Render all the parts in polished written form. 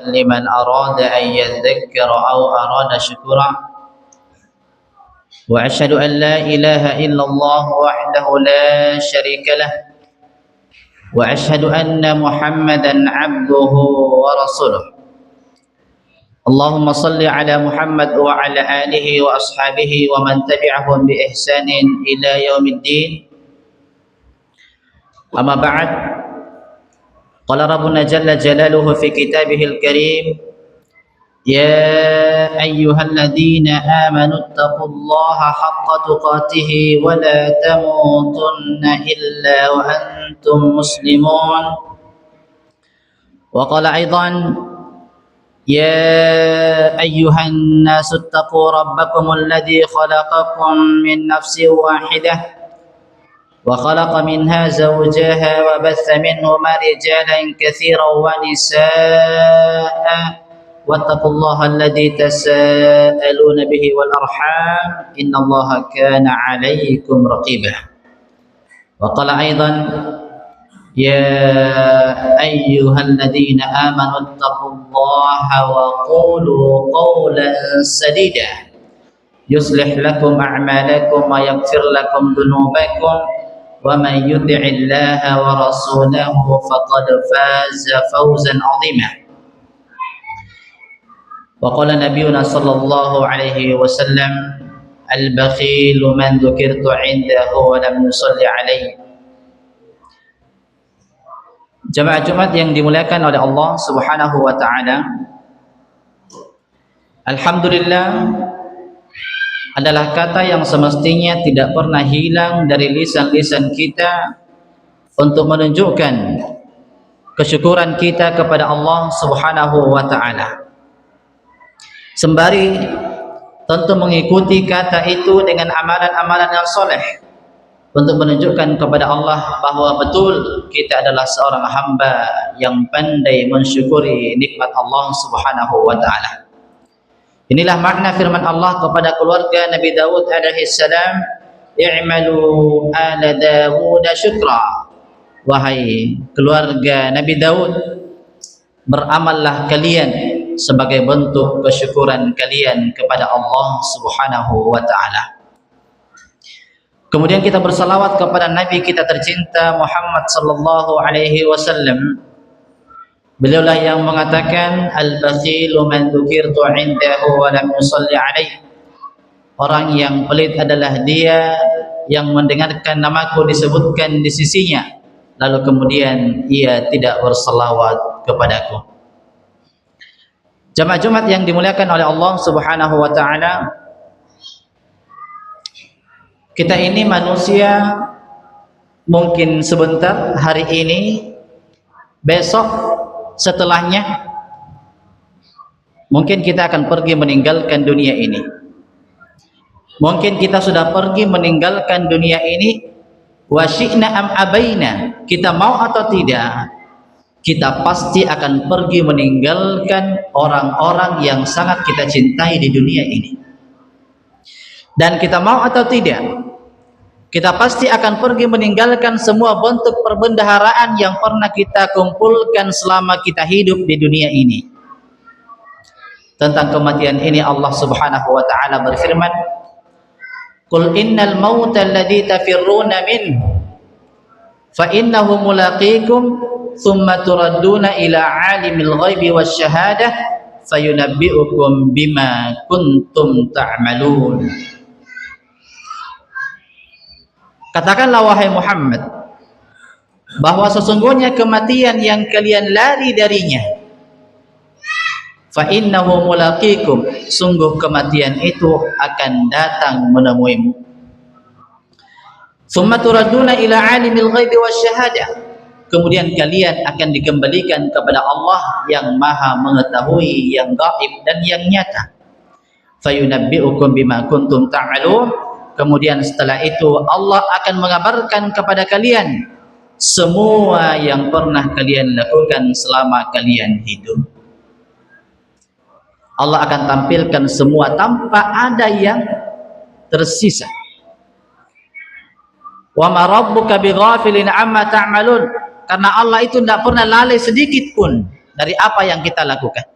لمن أراد أن يذكر أو أراد شكرا وأشهد أن لا إله إلا الله وحده لا شريك له وأشهد أن محمدا عبده ورسوله اللهم صل على محمد وعلى آله وأصحابه ومن تبعهم بإحسان إلى يوم الدين أما بعد قال ربنا جل جلاله في كتابه الكريم يا أيها الذين آمنوا اتقوا الله حق تقاته ولا تموتن إلا وأنتم مسلمون وقال أيضا يا أيها الناس اتقوا ربكم الذي خلقكم من نفس واحدة وخلق منها زوجها وبث منهما رجالا كثيرا ونساء واتقوا الله الذي تساءلون به والأرحام إن الله كان عليكم رقيبا وقال أيضا يا أيها الذين آمنوا اتقوا الله وقولوا قولا سديدا يصلح لكم أعمالكم ويغفر لكم ذنوبكم ومن يطع الله ورسوله فقد فاز فوزا عظيما وقال نبينا صلى الله عليه وسلم البخيل من ذكرت عنده ولم يصلي عليه. Jamaah Jumat yang dimuliakan oleh Allah Subhanahu wa taala. Alhamdulillah adalah kata yang semestinya tidak pernah hilang dari lisan-lisan kita untuk menunjukkan kesyukuran kita kepada Allah Subhanahu wa taala. Sembari tentu mengikuti kata itu dengan amalan-amalan yang soleh untuk menunjukkan kepada Allah bahwa betul kita adalah seorang hamba yang pandai mensyukuri nikmat Allah Subhanahu wa taala. Inilah makna firman Allah kepada keluarga Nabi Daud alaihi salam, "I'malu ala Dawud syukra." Wahai keluarga Nabi Daud, beramallah kalian sebagai bentuk kesyukuran kalian kepada Allah Subhanahu wa taala. Kemudian kita bersalawat kepada Nabi kita tercinta Muhammad sallallahu alaihi wasallam. Beliaulah yang mengatakan al-bakhilu man dzukirtu 'indahu wa lam yusalli alaihi. Orang yang pelit adalah dia yang mendengarkan namaku disebutkan di sisinya lalu kemudian ia tidak bersalawat kepadaku. Jamaah Jumat yang dimuliakan oleh Allah Subhanahu wa taala, kita ini manusia mungkin sebentar hari ini, besok setelahnya mungkin kita akan pergi meninggalkan dunia ini. Mungkin kita sudah pergi meninggalkan dunia ini, wa syi'na am abaina, kita mau atau tidak, kita pasti akan pergi meninggalkan orang-orang yang sangat kita cintai di dunia ini. Dan kita mau atau tidak, kita pasti akan pergi meninggalkan semua bentuk perbendaharaan yang pernah kita kumpulkan selama kita hidup di dunia ini. Tentang kematian ini Allah Subhanahu wa taala berfirman, "Qul innal mauta alladzi tafirruna min fa innahu mulaqikum thumma turadduna ila 'alimil ghaibi wasyahadah fayunabbi'ukum bima kuntum ta'malun." Katakanlah wahai Muhammad bahwa sesungguhnya kematian yang kalian lari darinya, fa innahu mulaqikum, sungguh kematian itu akan datang menemuimu. Tsumma turadduna ila 'alimil ghaibi wasyahadah, kemudian kalian akan dikembalikan kepada Allah yang Maha mengetahui yang gaib dan yang nyata. Fayunabbi'ukum bima kuntum ta'malun, kemudian setelah itu Allah akan mengabarkan kepada kalian semua yang pernah kalian lakukan selama kalian hidup. Allah akan tampilkan semua tanpa ada yang tersisa. Wa ma rabbuka bighafilin amma ta'malun, karena Allah itu tidak pernah lalai sedikit pun dari apa yang kita lakukan.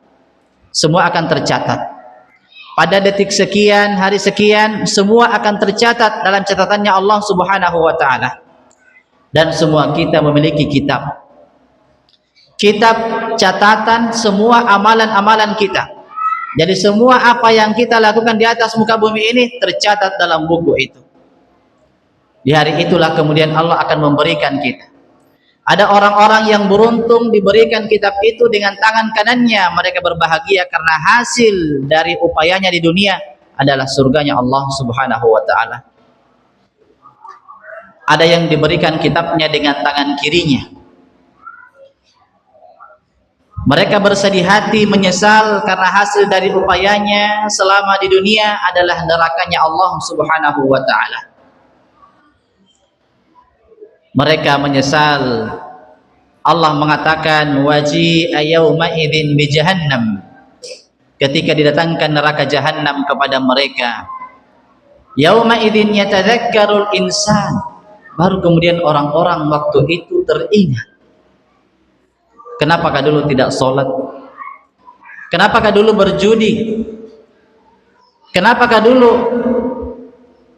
Semua akan tercatat. Pada detik sekian, hari sekian, semua akan tercatat dalam catatannya Allah Subhanahu wa taala. Dan semua kita memiliki kitab. Kitab catatan semua amalan-amalan kita. Jadi semua apa yang kita lakukan di atas muka bumi ini tercatat dalam buku itu. Di hari itulah kemudian Allah akan memberikan kita. Ada orang-orang yang beruntung diberikan kitab itu dengan tangan kanannya. Mereka berbahagia karena hasil dari upayanya di dunia adalah surganya Allah Subhanahu wa ta'ala. Ada yang diberikan kitabnya dengan tangan kirinya. Mereka bersedih hati, menyesal karena hasil dari upayanya selama di dunia adalah nerakanya Allah Subhanahu wa ta'ala. Mereka menyesal. Allah mengatakan waji'a yauma idzin bi jahannam, ketika didatangkan neraka jahannam kepada mereka. Yauma idzin yatadzakkarul insan, baru kemudian orang-orang waktu itu teringat. Kenapakah dulu tidak sholat? Kenapakah dulu berjudi? Kenapakah dulu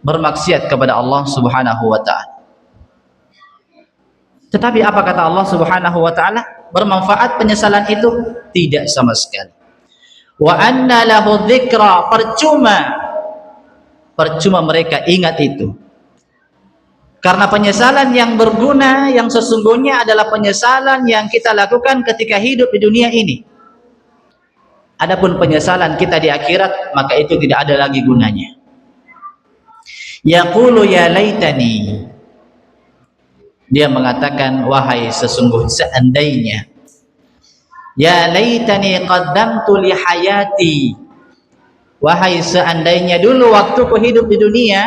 bermaksiat kepada Allah Subhanahu wa ta'ala? Tetapi apa kata Allah Subhanahu wa ta'ala? Bermanfaat penyesalan itu? Tidak sama sekali. Wa anna lahu dzikra, percuma mereka ingat itu. Karena penyesalan yang berguna, yang sesungguhnya adalah penyesalan yang kita lakukan ketika hidup di dunia ini. Adapun penyesalan kita di akhirat, maka itu tidak ada lagi gunanya. Yaqulu ya laitani, dia mengatakan wahai sesungguhnya, seandainya, ya laitani qaddamtu li hayati, wahai seandainya dulu waktuku hidup di dunia,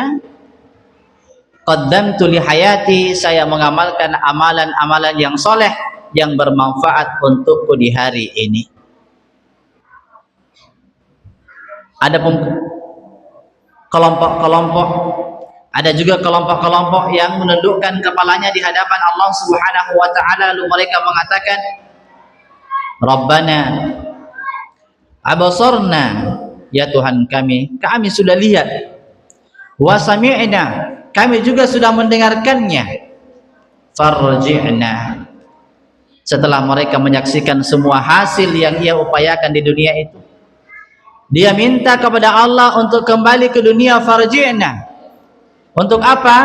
qaddamtu li hayati, saya mengamalkan amalan-amalan yang soleh yang bermanfaat untukku di hari ini. Adapun kelompok-kelompok, ada juga kelompok-kelompok yang menundukkan kepalanya di hadapan Allah Subhanahu wa ta'ala, lalu mereka mengatakan, Rabbana abasarna, ya Tuhan kami, kami sudah lihat, wa sami'na, kami juga sudah mendengarkannya, farji'na. Setelah mereka menyaksikan semua hasil yang ia upayakan di dunia itu, dia minta kepada Allah untuk kembali ke dunia, farji'na. Untuk apa?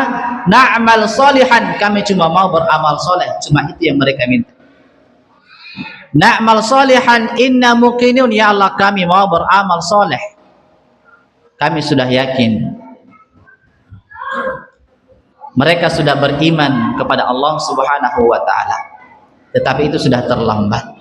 Na'mal solihan, kami cuma mau beramal soleh, cuma itu yang mereka minta. Na'mal solihan inna muqinun, ya Allah kami mau beramal soleh, kami sudah yakin. Mereka sudah beriman kepada Allah Subhanahu wa ta'ala, tetapi itu sudah terlambat.